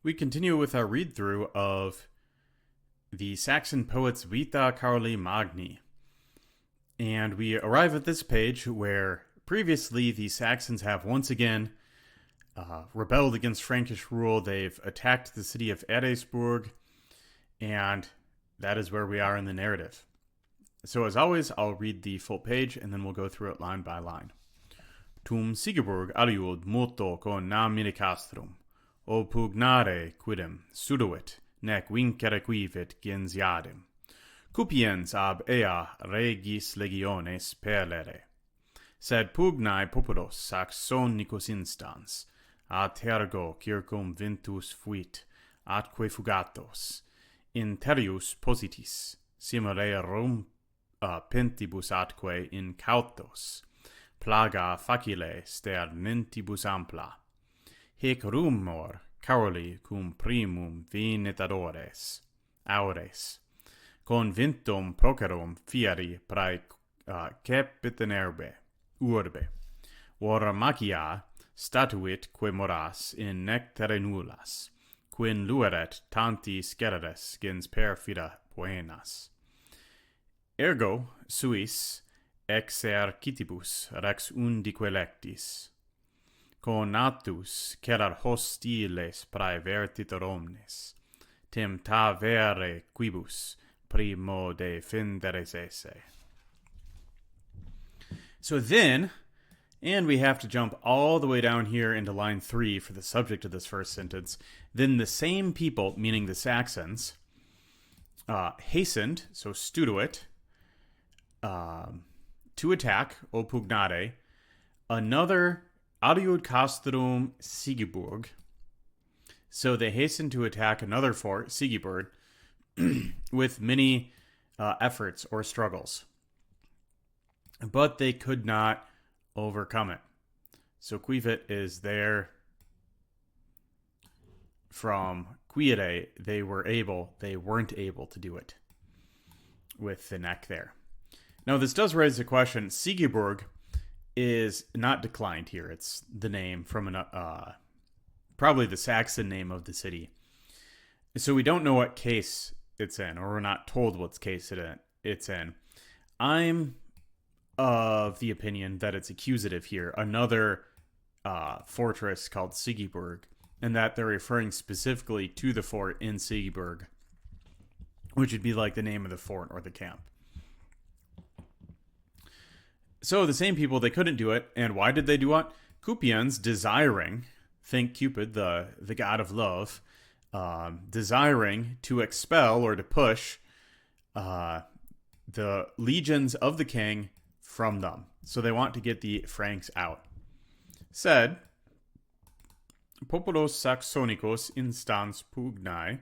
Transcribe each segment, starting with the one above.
We continue with our read-through of the Saxon poets Vīta Carolī Liber. And we arrive at this page where previously the Saxons have once again rebelled against Frankish rule. They've attacked the city of Sigiburg, and that is where we are in the narrative. So as always, I'll read the full page and then we'll go through it line by line. Tum Sigiburg aliud multo con namine castrum, o pugnare quidem suduit, nec vincere quivit gens iadem. Cupiens ab ea regis legiones perlere. Sed pugnae populos Saxonicus instans, ad tergo circum ventus fuit, atque fugatos, interius positis, simile pentibus atque incautos, plaga facile sternentibus ampla. Hic rumor Caroli cum primum venetadores, aures, convintum procerum fieri prae capitanerbe, urbe, ora magia statuit que moras in nectare nullas, quin lueret tanti scereres gens perfida poenas. Ergo suis exercitibus rex undique lectis, conatus cerar hostiles prae vertitor omnes, temptavere quibus primo defenderes esse. So then, and we have to jump all the way down here into line 3 for the subject of this first sentence. Then the same people, meaning the Saxons, hastened, so studuit, to attack, o pugnare, another aliud castrum Sigiburg. So they hastened to attack another fort, Sigiburg, with many efforts or struggles. But they could not overcome it. So quivit is there from quire, they weren't able to do it with the neck there. Now this does raise the question, Sigiburg is not declined here. It's the name from probably the Saxon name of the city. So we don't know what case it's in, or we're not told what case it's in. I'm of the opinion that it's accusative here, another fortress called Sigiburg, and that they're referring specifically to the fort in Sigiburg, which would be like the name of the fort or the camp. So the same people, they couldn't do it, and why did they do it? Cupians desiring, think Cupid, the god of love, desiring to expel or to push the legions of the king from them. So they want to get the Franks out. Said, Populos Saxonicus instans pugnae.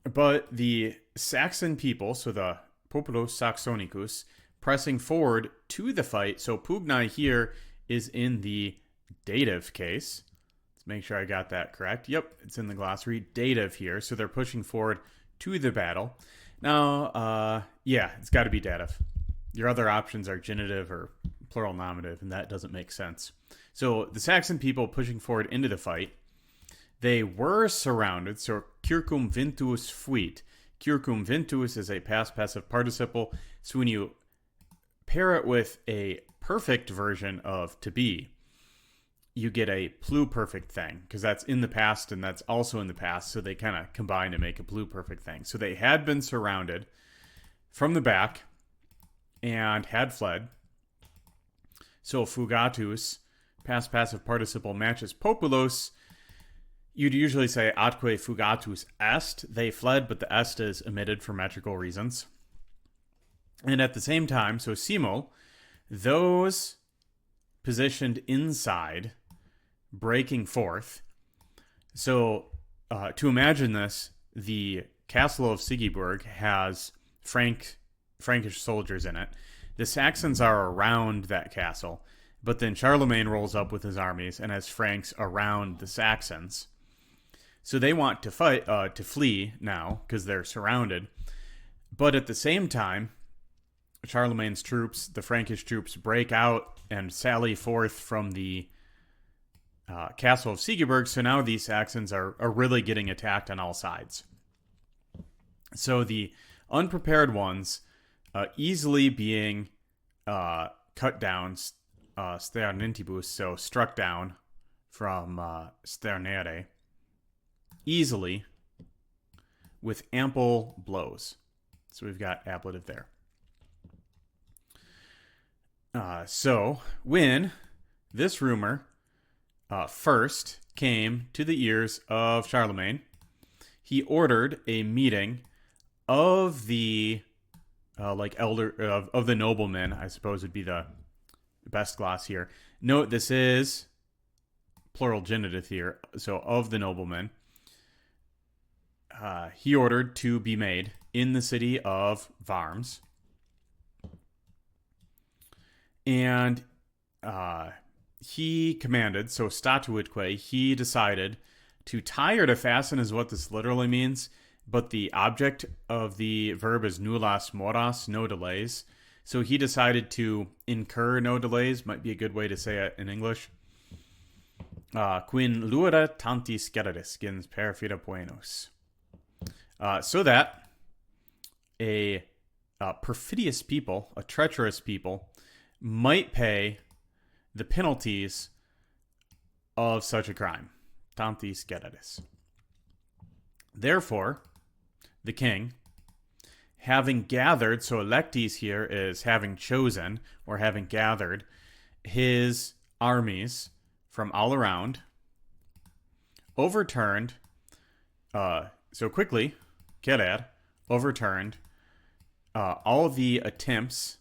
But the Saxon people, so the Populos Saxonicus, pressing forward to the fight. So pugnae here is in the dative case. Let's make sure I got that correct. Yep, it's in the glossary. Dative here. So they're pushing forward to the battle. Now, it's got to be dative. Your other options are genitive or plural nominative, and that doesn't make sense. So the Saxon people pushing forward into the fight, they were surrounded. So circum ventus fuit. Circum ventus is a past passive participle. So when you pair it with a perfect version of to be, you get a pluperfect thing, because that's in the past and that's also in the past. So they kind of combine to make a pluperfect thing. So they had been surrounded from the back and had fled. So fugatus, past passive participle, matches populos. You'd usually say atque fugatus est. They fled, but the est is omitted for metrical reasons. And at the same time, so simul, those positioned inside, breaking forth. So to imagine this, the castle of Sigiburg has Frankish soldiers in it. The Saxons are around that castle, but then Charlemagne rolls up with his armies and has Franks around the Saxons. So they want to flee now because they're surrounded. But at the same time, Charlemagne's troops, the Frankish troops, break out and sally forth from the castle of Sigiburg. So now these Saxons are really getting attacked on all sides. So the unprepared ones easily being cut down, sternintibus, so struck down from sternere, easily with ample blows. So we've got ablative there. So when this rumor first came to the ears of Charlemagne, he ordered a meeting of the elder of the noblemen, I suppose would be the best gloss here. Note this is plural genitive here, so of the noblemen. He ordered to be made in the city of Worms. And he commanded, so statuitque, he decided to tie or to fasten is what this literally means, but the object of the verb is nullas moras, no delays. So he decided to incur no delays, might be a good way to say it in English. Quin luera tantis generis gens perfida poenos. So that a perfidious people, a treacherous people, might pay the penalties of such a crime. Tantis generis. Therefore, the king, having gathered, so electis here is having chosen or having gathered his armies from all around, overturned, so quickly, Kerer overturned all the attempts,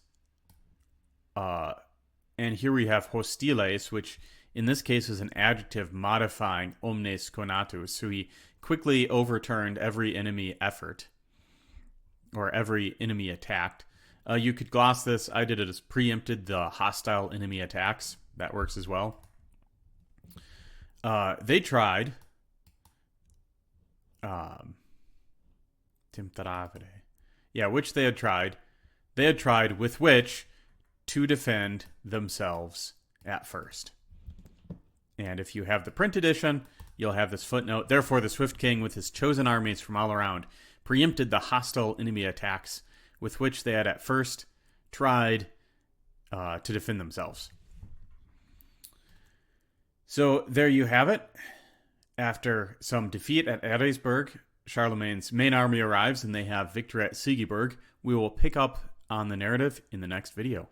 and here we have hostiles, which in this case is an adjective modifying omnes conatus, so he quickly overturned every enemy effort, or every enemy attacked. You could gloss this. I did it as preempted the hostile enemy attacks. That works as well. They tried which they had tried. They had tried with which to defend themselves at first. And if you have the print edition, you'll have this footnote. Therefore, the Swift King, with his chosen armies from all around, preempted the hostile enemy attacks with which they had at first tried to defend themselves. So there you have it. After some defeat at Eresburg, Charlemagne's main army arrives and they have victory at Sigiburg. We will pick up on the narrative in the next video.